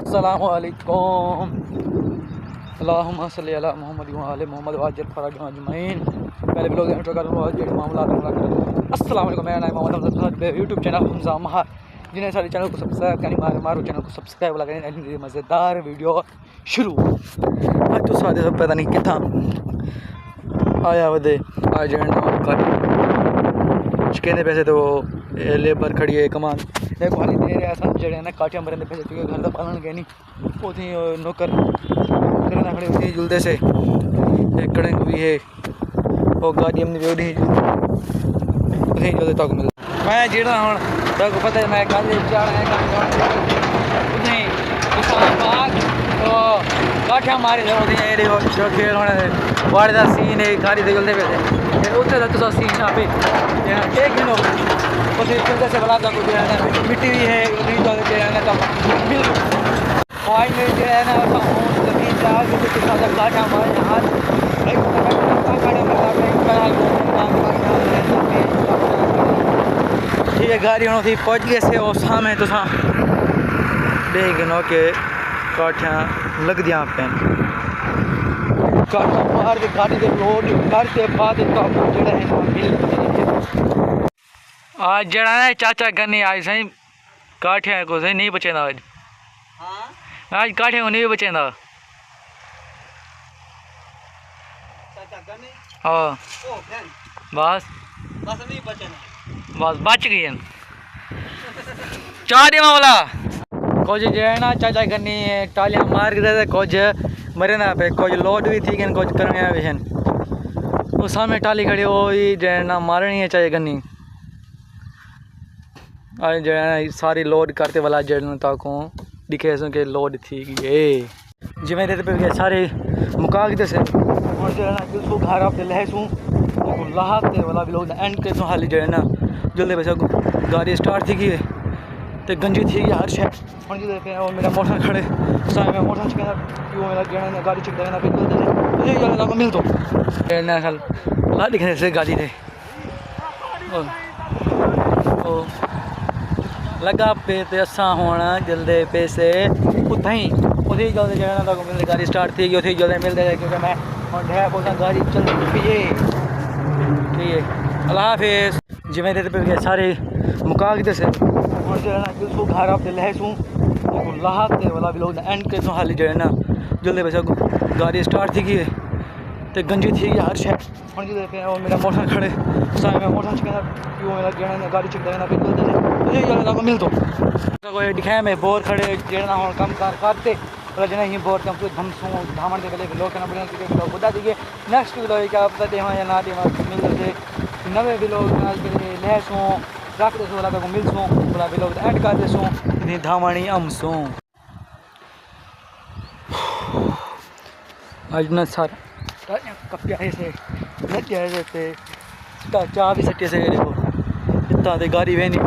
अस्सलामुअलैकुम अल्लाहुम्मा सल्ली अला मुहम्मद व आले मुहम्मद वाजिल फराज अजमईन। पहले भी लोग इंट्रो कर रहा हूं मामला। अस्सलाम वालेकुम, मेरा नाम मोहम्मद हमजा, यूट्यूब चैनल हमजा महार। जिन्हें सारे चैनल को सब्सक्राइब करनी मारो चैनल को सब्सक्राइब लगा मज़ेदार वीडियो शुरू। आज तो सादे पता नहीं कितना आया वदे आज कहने पैसे तो लेबर खड़ी है कमान एक वाली दे रहा सन जड़े ना काटियां मरने पैसे चुके घर का पालन के नहीं उठी नौकर करना खड़े उठी जुलते से एक कड़ंग भी है वो गाड़ी हमने भी उठी जुलते तक मिल मैं जेड़ा हूं तक पता है मैं कल जाना है उठी इस्लामाबाद तो काटियां मारे उठी एडी जो खेल होने वाड़े दा सीन है गाड़ी दे जुलते पे उसे तक तो सीन ना पे एक दिन उसे चलते से बला कुछ मिट्टी भी है उन्हीं जो है ना तो ऑयल में जो है ना जमीन जा के साथ काटा हमारे हाथ ठीक है गाड़ी होनी थी पहुँच गए से और सामने तो देख नो के काठियाँ लग दिया पेन काठा मार के गाड़ी के लोड करते बाद जड़ा है आज जड़ा है चाचा गन्ने आज सही काठिया को सही नहीं बचेंदा आज। हाँ आज काठिया को नहीं बचेंदा। चाचा गन्ने हाँ बस नहीं बचेंदा बस बच गई है चार दिन वाला कुछ जो है ना चाचा गन्ने टालियां मार के दे कुछ मरे ना पे कुछ लोड भी थी कुछ करने भी हैं वो सामने टाली खड़ी हो जो है ना मारनी है चाचा गन्नी आज जो है ना सारी लोड करते वाला जड़न तक दिखे के लोड थी गए जिमें देते पे सारे मुका के से और जो है ना जो घर आप लहसू लाहते वाला भी लोग एंड के तो हाली जो है ना जल्दी पैसा गाड़ी स्टार्ट थी गई तो गंजी थी गई हर शहर और जो देखे और मेरा मोटर खड़े सामने में मोटर चिकना वो मेरा जो है ना गाड़ी चिक देना फिर मुझे जो मिल तो ना साल ला दिखने से गाड़ी थे लगा पे तो असा होना जल्दे पैसे उतना ही उसी जल्दी जो है ना मिलते गाड़ी स्टार्ट थी गई उसी जल्दी मिलते हैं क्योंकि मैं और ढेर बोलता गाड़ी चल चुकी है ठीक है अल्लाह हाफिज़ जिमें देते पे सारे मुका के से और जो है ना जो घर आप लहसू लाहते वाला भी लोग एंड के तो हाली जो है ना जल्दी पैसा गाड़ी स्टार्ट थी गई तो गंजी थी गई हर शहर और जो देखे और मेरा मोटर खड़े सामने में मोटर चिकना वो मेरा जो है ना गाड़ी चिक देना फिर मुझे जो मिल तो कोई दिखाया मैं बोर खड़े जेना हो कम कार करते और जना ही बोर कम धमसू धामन के गले लोग ना बढ़िया के लोग बता दीजिए नेक्स्ट वीडियो क्या पता दे या ना दे मिल जाते नवे भी लोग लहसू रख दे वाला को मिल सो वाला भी लोग ऐड कर दे सो इतनी धामणी अमसू आज ना सारा कपिया से लगे से चाह भी सटे से देखो इतना तो गाड़ी वे नहीं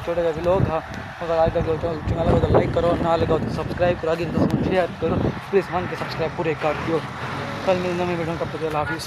छोटे भी लोग हाँ अगर आज तक चैनल लगा तो लाइक करो ना लगाओ तो सब्सक्राइब करो आगे शेयर करो प्लीज़ मान के सब्सक्राइब पूरे कर दियो कल मिलने में बैठूँ कब तक हाफिज़।